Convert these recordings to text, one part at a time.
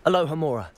Aloha Mora.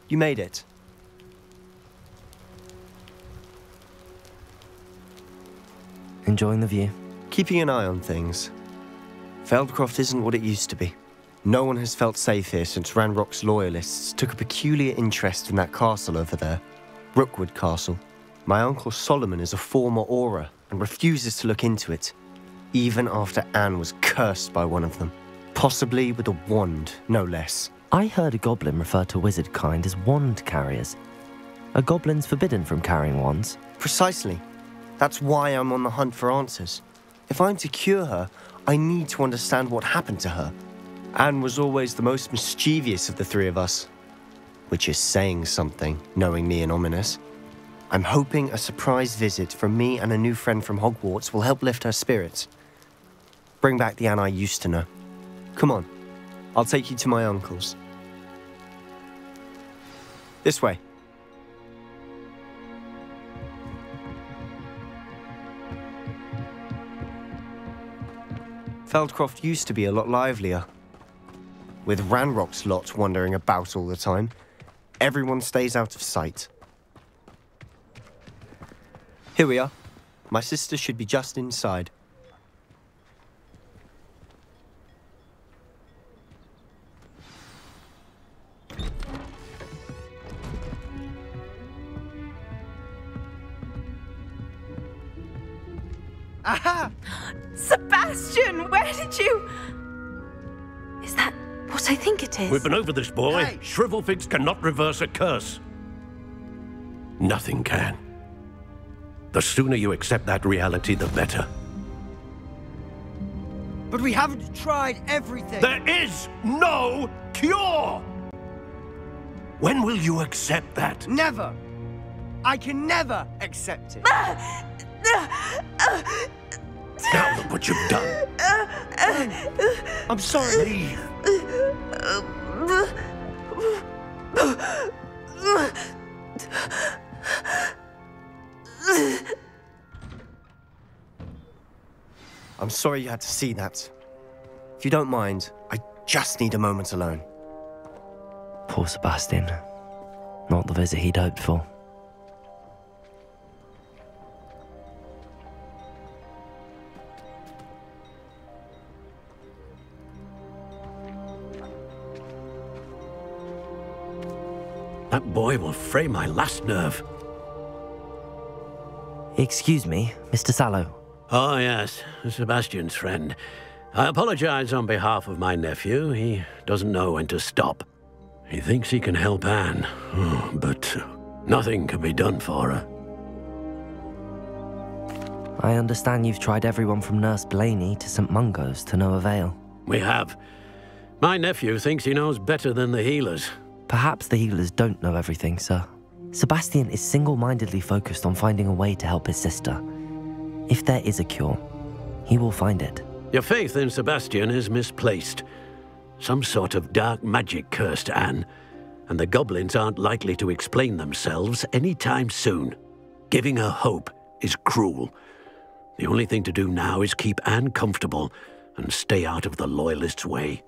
You made it. Enjoying the view? Keeping an eye on things. Feldcroft isn't what it used to be. No one has felt safe here since Ranrock's loyalists took a peculiar interest in that castle over there. Rookwood Castle. My uncle Solomon is a former Auror and refuses to look into it, even after Anne was cursed by one of them. Possibly with a wand, no less. I heard a goblin refer to wizard kind as wand carriers. Are goblins forbidden from carrying wands? Precisely. That's why I'm on the hunt for answers. If I'm to cure her, I need to understand what happened to her. Anne was always the most mischievous of the three of us. Which is saying something, knowing me and Ominous. I'm hoping a surprise visit from me and a new friend from Hogwarts will help lift her spirits. Bring back the Anne I used to know. Come on. I'll take you to my uncle's. This way. Feldcroft used to be a lot livelier. With Ranrock's lot wandering about all the time, everyone stays out of sight. Here we are. My sister should be just inside. Aha! Sebastian, where did you... Is that what I think it is? We've been over this, boy. Hey. Shrivelfigs cannot reverse a curse. Nothing can. The sooner you accept that reality, the better. But we haven't tried everything. There is no cure! When will you accept that? Never. I can never accept it. Now look what you've done. I'm sorry. Leave. I'm sorry you had to see that. If you don't mind, I just need a moment alone. Poor Sebastian. Not the visit he'd hoped for. That boy will fray my last nerve. Excuse me, Mr. Sallow. Oh, yes, Sebastian's friend. I apologize on behalf of my nephew. He doesn't know when to stop. He thinks he can help Anne, but nothing can be done for her. I understand you've tried everyone from Nurse Blaney to St. Mungo's to no avail. We have. My nephew thinks he knows better than the healers. Perhaps the healers don't know everything, sir. Sebastian is single-mindedly focused on finding a way to help his sister. If there is a cure, he will find it. Your faith in Sebastian is misplaced. Some sort of dark magic cursed Anne, and the goblins aren't likely to explain themselves anytime soon. Giving her hope is cruel. The only thing to do now is keep Anne comfortable and stay out of the Loyalists' way.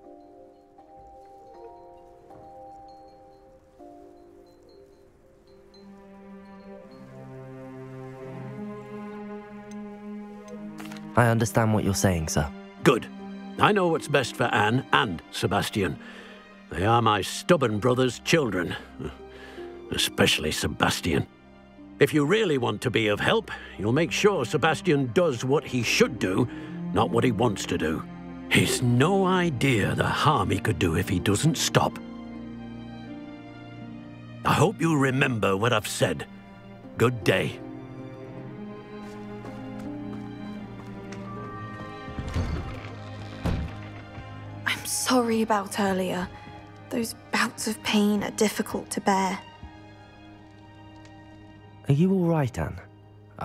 I understand what you're saying, sir. Good. I know what's best for Anne and Sebastian. They are my stubborn brother's children. Especially Sebastian. If you really want to be of help, you'll make sure Sebastian does what he should do, not what he wants to do. He's no idea the harm he could do if he doesn't stop. I hope you remember what I've said. Good day. I'm sorry about earlier. Those bouts of pain are difficult to bear. Are you all right, Anne?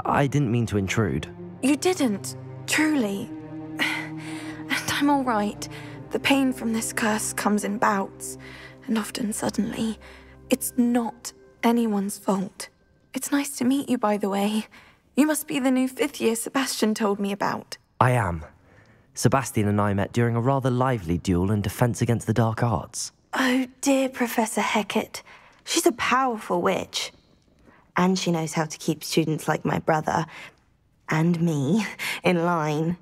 I didn't mean to intrude. You didn't, truly. And I'm all right. The pain from this curse comes in bouts, and often suddenly. It's not anyone's fault. It's nice to meet you, by the way. You must be the new 5th year Sebastian told me about. I am. Sebastian and I met during a rather lively duel in Defense Against the Dark Arts. Oh, dear Professor Hecat. She's a powerful witch. And she knows how to keep students like my brother, and me, in line.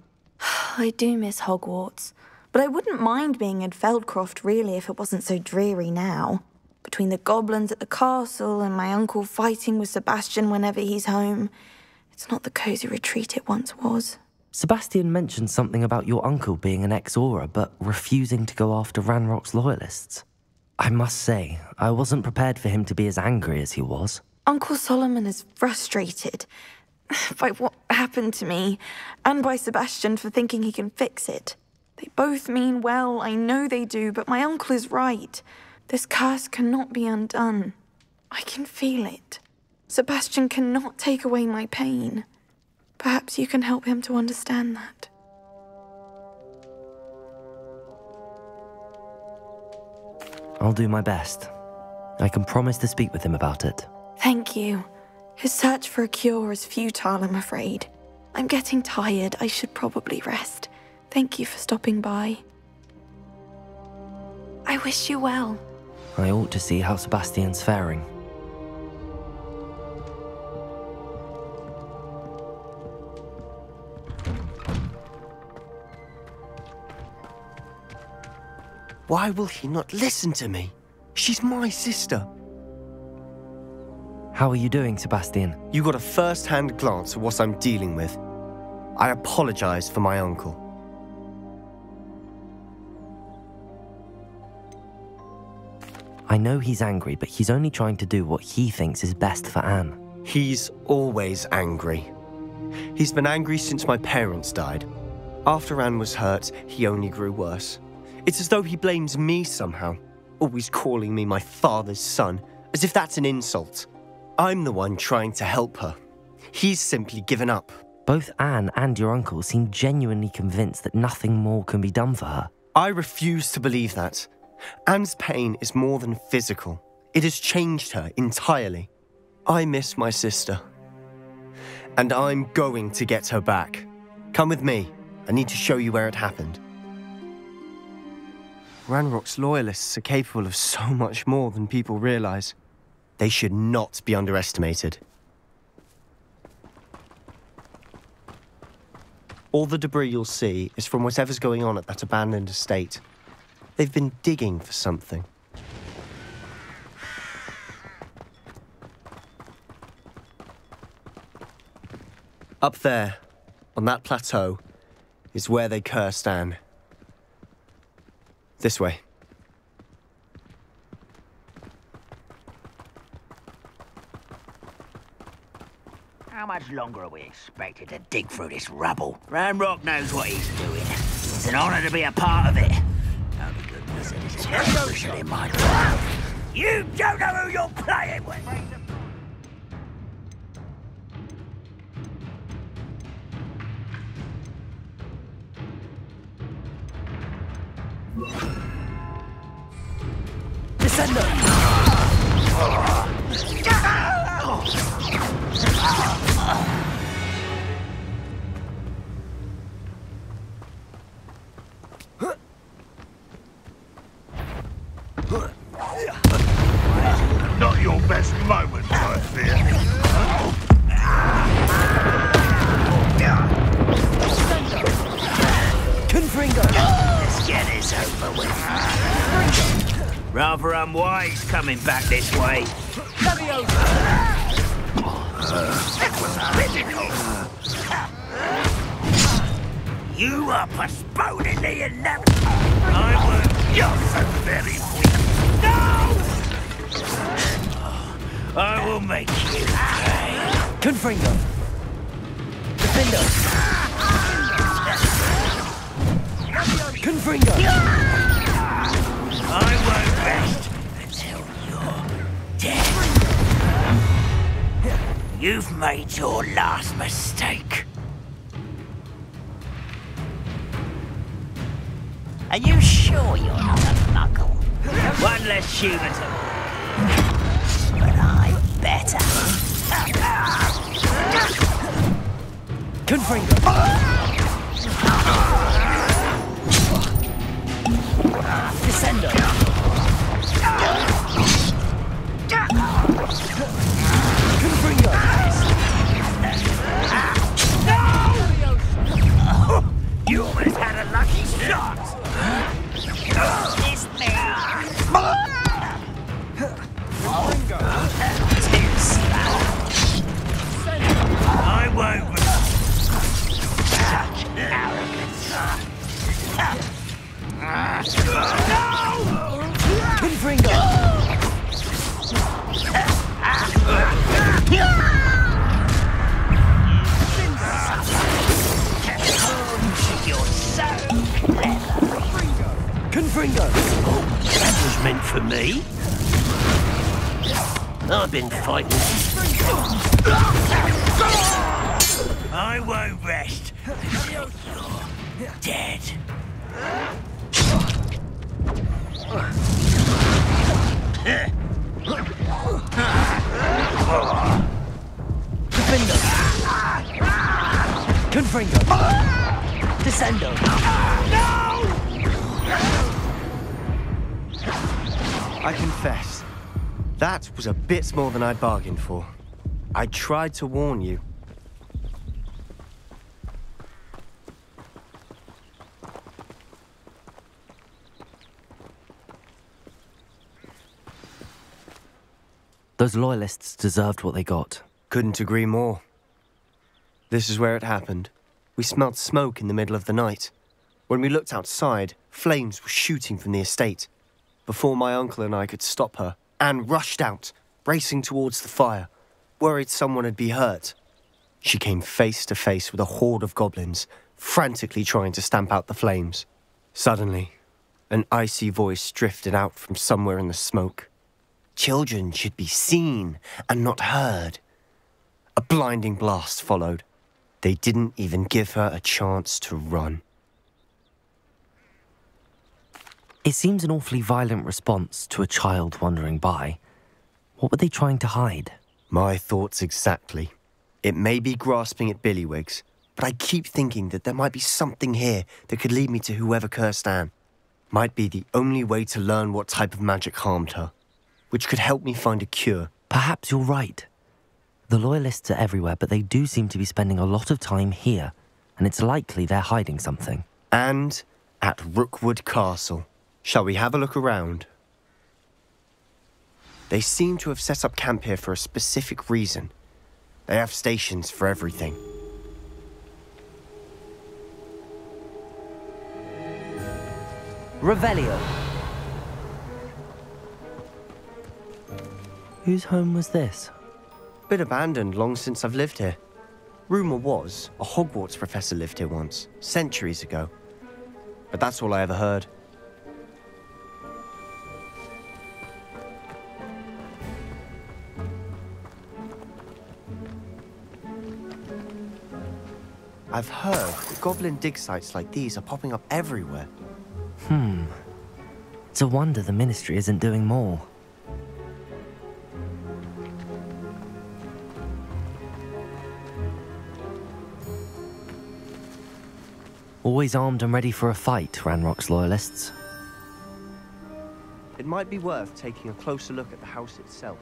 I do miss Hogwarts, but I wouldn't mind being in Feldcroft, really, if it wasn't so dreary now. Between the goblins at the castle and my uncle fighting with Sebastian whenever he's home, it's not the cozy retreat it once was. Sebastian mentioned something about your uncle being an ex-Auror, but refusing to go after Ranrock's loyalists. I must say, I wasn't prepared for him to be as angry as he was. Uncle Solomon is frustrated by what happened to me, and by Sebastian for thinking he can fix it. They both mean well, I know they do, but my uncle is right. This curse cannot be undone. I can feel it. Sebastian cannot take away my pain. Perhaps you can help him to understand that. I'll do my best. I can promise to speak with him about it. Thank you. His search for a cure is futile, I'm afraid. I'm getting tired. I should probably rest. Thank you for stopping by. I wish you well. I ought to see how Sebastian's faring. Why will he not listen to me? She's my sister. How are you doing, Sebastian? You got a first-hand glance at what I'm dealing with. I apologize for my uncle. I know he's angry, but he's only trying to do what he thinks is best for Anne. He's always angry. He's been angry since my parents died. After Anne was hurt, he only grew worse. It's as though he blames me somehow, always calling me my father's son, as if that's an insult. I'm the one trying to help her. He's simply given up. Both Anne and your uncle seem genuinely convinced that nothing more can be done for her. I refuse to believe that. Anne's pain is more than physical. It has changed her entirely. I miss my sister. And I'm going to get her back. Come with me. I need to show you where it happened. Ranrock's loyalists are capable of so much more than people realize. They should not be underestimated. All the debris you'll see is from whatever's going on at that abandoned estate. They've been digging for something. Up there, on that plateau, is where they cursed Anne. This way. How much longer are we expected to dig through this rubble? Ranrock knows what he's doing. It's an honor to be a part of it. Only goodness it is an ambition in my life. You don't know who you're playing with! Descender! Not your best moment, I fear. Confringo! Let's get this over with. Rather unwise coming back this way. That was physical. You are postponing the inevitable. You're so very weak. No! I will make you pay. Confringo! Defender! Confringo! I won't rest until you're dead. You've made your last mistake. Are you sure you're not a muggle? One less human to... But I'm better. Confringo! Descender! Confringo! You almost had a lucky shot! This thing! Too slow. I won't... Such arrogance. Confringo! You're so clever. Confringo! That was meant for me. I've been fighting. I won't rest until you're dead. Defender! Confringo! Descendo! I confess, that was a bit more than I'd bargained for. I tried to warn you. Those loyalists deserved what they got. Couldn't agree more. This is where it happened. We smelled smoke in the middle of the night. When we looked outside, flames were shooting from the estate. Before my uncle and I could stop her, Anne rushed out, racing towards the fire, worried someone had been hurt. She came face to face with a horde of goblins, frantically trying to stamp out the flames. Suddenly, an icy voice drifted out from somewhere in the smoke. Children should be seen and not heard. A blinding blast followed. They didn't even give her a chance to run. It seems an awfully violent response to a child wandering by. What were they trying to hide? My thoughts exactly. It may be grasping at Billywigs, but I keep thinking that there might be something here that could lead me to whoever cursed Anne. Might be the only way to learn what type of magic harmed her, which could help me find a cure. Perhaps you're right. The Loyalists are everywhere, but they do seem to be spending a lot of time here, and it's likely they're hiding something. And at Rookwood Castle. Shall we have a look around? They seem to have set up camp here for a specific reason. They have stations for everything. Revelio. Whose home was this? Been abandoned long since I've lived here. Rumor was a Hogwarts professor lived here once, centuries ago. But that's all I ever heard. I've heard that goblin dig sites like these are popping up everywhere. It's a wonder the Ministry isn't doing more. Always armed and ready for a fight, Ranrock's loyalists. It might be worth taking a closer look at the house itself.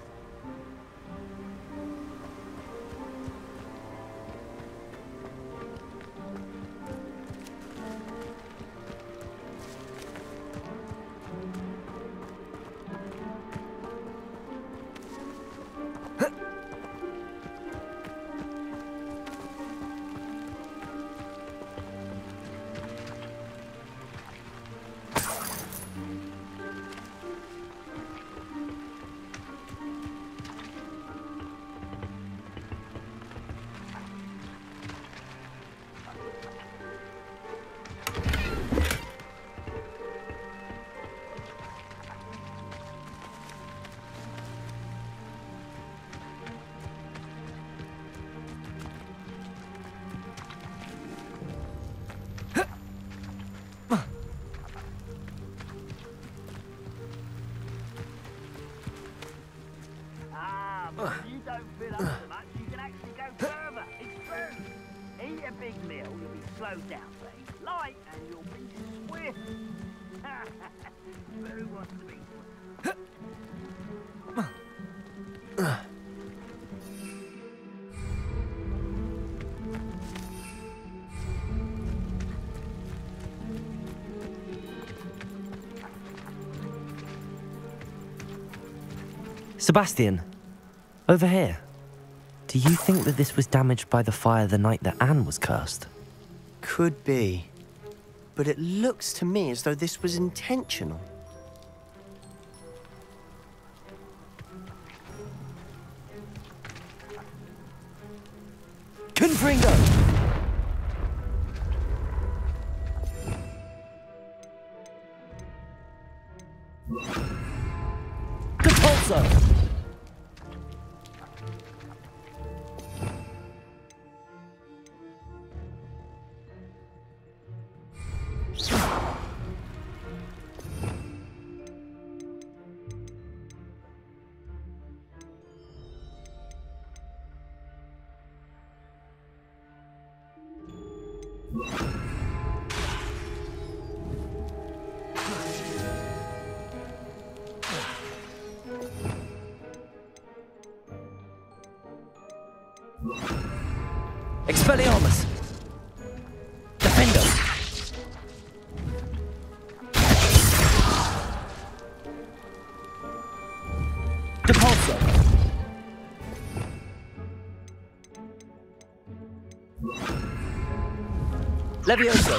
You don't fill up so much, you can actually go further. It's true. Eat a big meal, you'll be slowed down. But eat light and you'll be swift. Who wants to be swift? Sebastian, over here. Do you think that this was damaged by the fire the night that Anne was cursed? Could be. But it looks to me as though this was intentional. Confringo! Depulso! Expelliarmus! Defendo! Depulso! Levioso!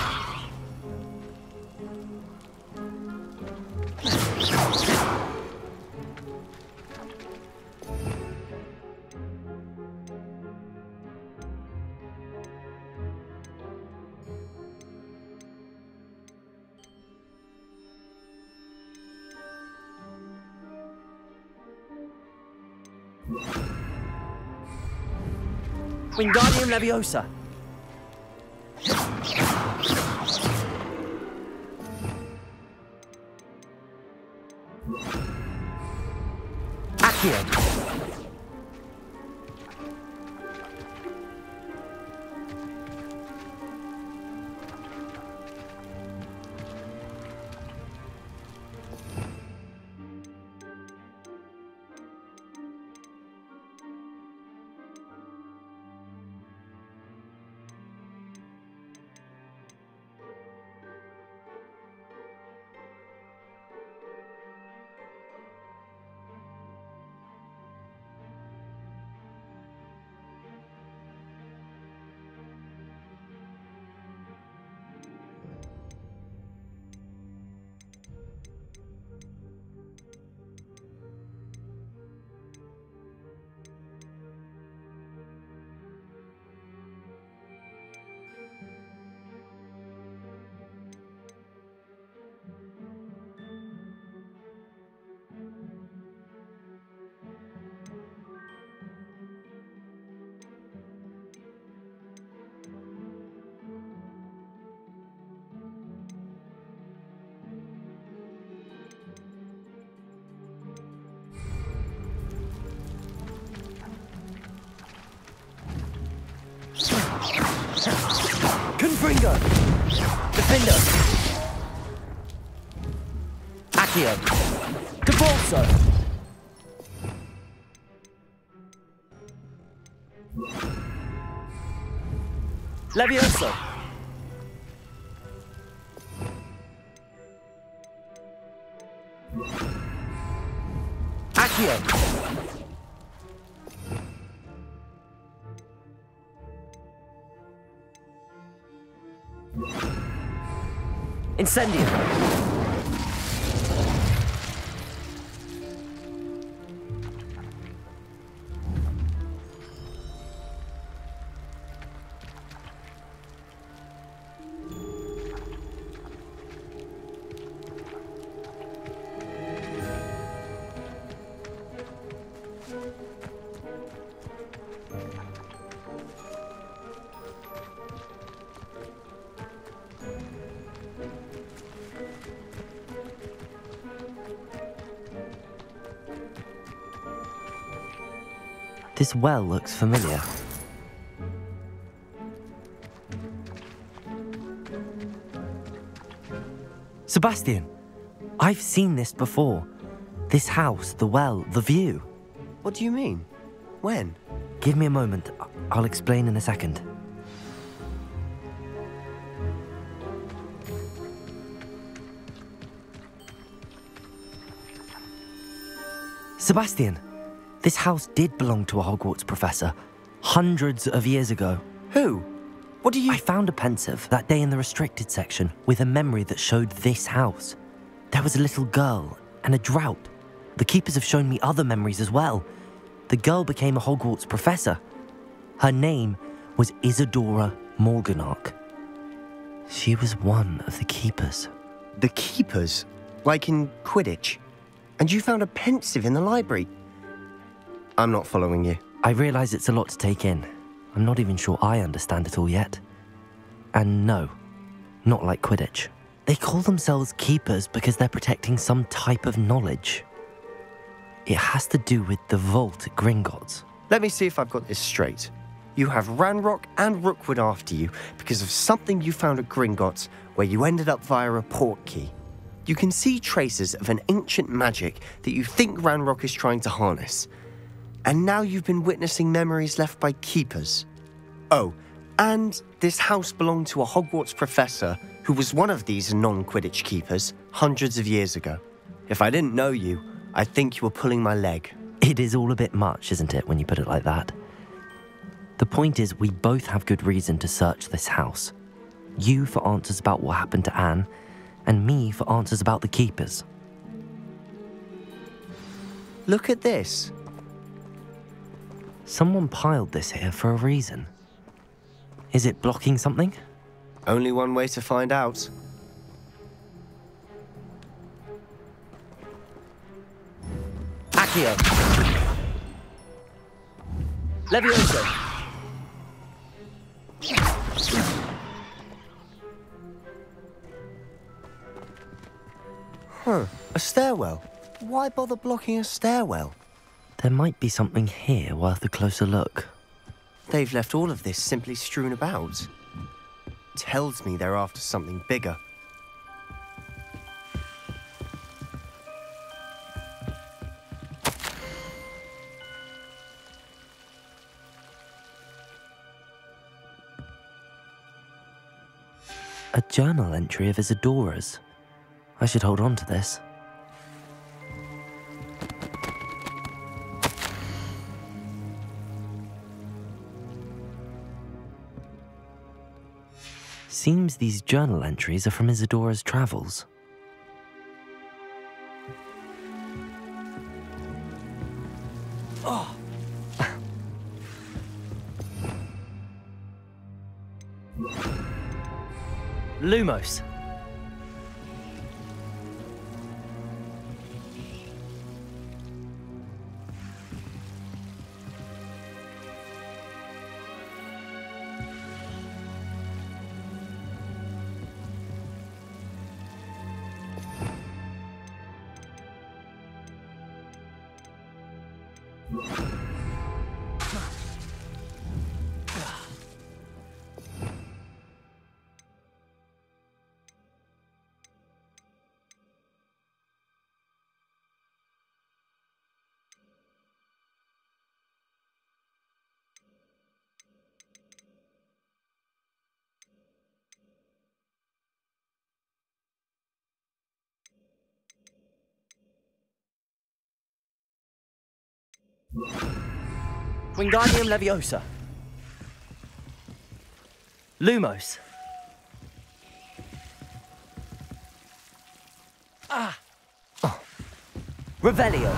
Wingardium Leviosa! Accio! Fringo! Defender! Accio! Debolso! Levioso! Accio! Incendio! This well looks familiar. Sebastian! I've seen this before. This house, the well, the view. What do you mean? When? Give me a moment. I'll explain in a second. Sebastian! This house did belong to a Hogwarts professor, hundreds of years ago. Who? What do you— I found a pensive that day in the restricted section with a memory that showed this house. There was a little girl and a drought. The keepers have shown me other memories as well. The girl became a Hogwarts professor. Her name was Isadora Morganach. She was one of the keepers. The keepers? Like in Quidditch? And you found a pensive in the library? I'm not following you. I realize it's a lot to take in. I'm not even sure I understand it all yet. And no, not like Quidditch. They call themselves keepers because they're protecting some type of knowledge. It has to do with the vault at Gringotts. Let me see if I've got this straight. You have Ranrock and Rookwood after you because of something you found at Gringotts where you ended up via a port key. You can see traces of an ancient magic that you think Ranrock is trying to harness. And now you've been witnessing memories left by keepers. Oh, and this house belonged to a Hogwarts professor who was one of these non-Quidditch keepers hundreds of years ago. If I didn't know you, I'd think you were pulling my leg. It is all a bit much, isn't it, when you put it like that? The point is, we both have good reason to search this house. You for answers about what happened to Anne, and me for answers about the keepers. Look at this. Someone piled this here for a reason. Is it blocking something? Only one way to find out. Accio! Levioso! Huh, a stairwell. Why bother blocking a stairwell? There might be something here worth a closer look. They've left all of this simply strewn about. Tells me they're after something bigger. A journal entry of Isadora's. I should hold on to this. Seems these journal entries are from Isadora's travels. Oh. Lumos. Wingardium Leviosa. Lumos. Revelio.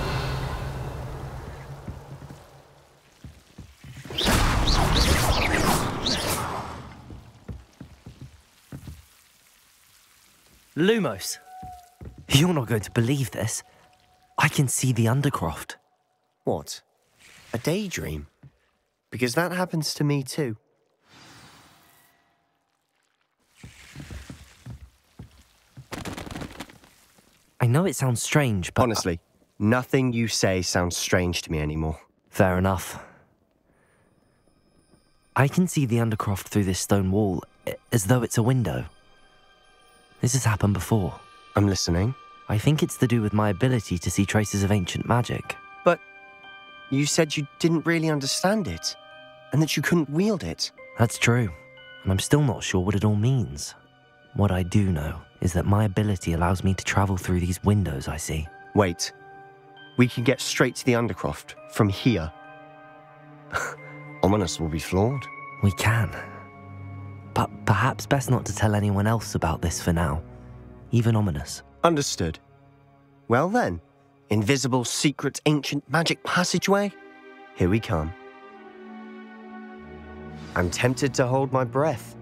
Lumos. You're not going to believe this. I can see the Undercroft. What? A daydream? Because that happens to me too. I know it sounds strange, but... Honestly, nothing you say sounds strange to me anymore. Fair enough. I can see the Undercroft through this stone wall, as though it's a window. This has happened before. I'm listening. I think it's to do with my ability to see traces of ancient magic. But you said you didn't really understand it, and that you couldn't wield it. That's true, and I'm still not sure what it all means. What I do know is that my ability allows me to travel through these windows I see. Wait. We can get straight to the Undercroft from here. Ominous will be floored. We can. But perhaps best not to tell anyone else about this for now. Even Ominous. Understood. Well then, invisible, secret, ancient magic passageway? Here we come. I'm tempted to hold my breath.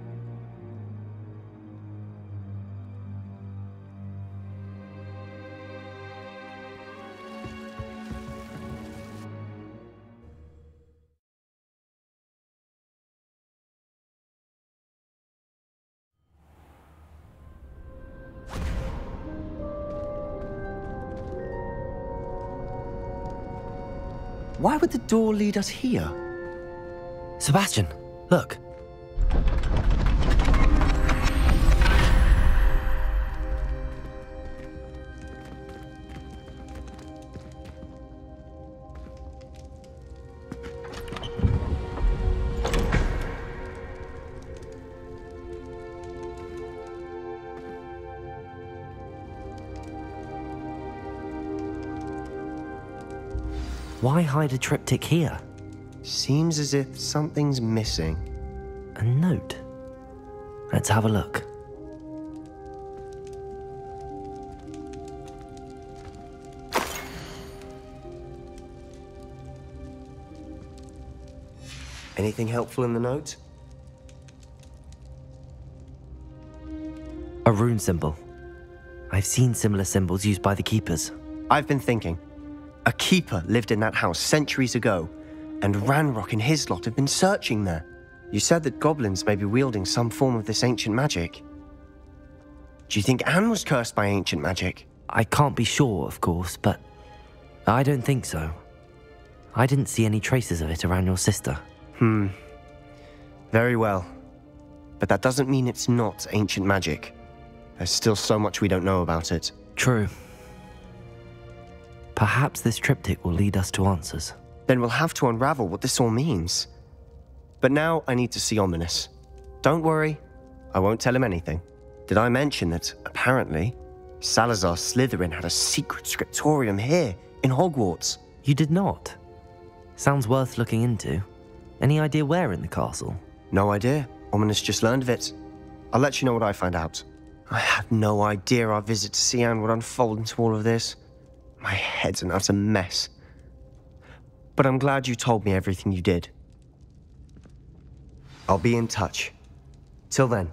Why would the door lead us here? Sebastian, look. Why hide a triptych here? Seems as if something's missing. A note. Let's have a look. Anything helpful in the note? A rune symbol. I've seen similar symbols used by the keepers. I've been thinking. A keeper lived in that house centuries ago, and Ranrock and his lot have been searching there. You said that goblins may be wielding some form of this ancient magic. Do you think Anne was cursed by ancient magic? I can't be sure, of course, but I don't think so. I didn't see any traces of it around your sister. Very well. But that doesn't mean it's not ancient magic. There's still so much we don't know about it. True. Perhaps this triptych will lead us to answers. Then we'll have to unravel what this all means. But now I need to see Ominous. Don't worry, I won't tell him anything. Did I mention that, apparently, Salazar Slytherin had a secret scriptorium here, in Hogwarts? You did not? Sounds worth looking into. Any idea where in the castle? No idea. Ominous just learned of it. I'll let you know what I find out. I had no idea our visit to see Anne would unfold into all of this. My head's an utter mess. But I'm glad you told me everything you did. I'll be in touch. Till then.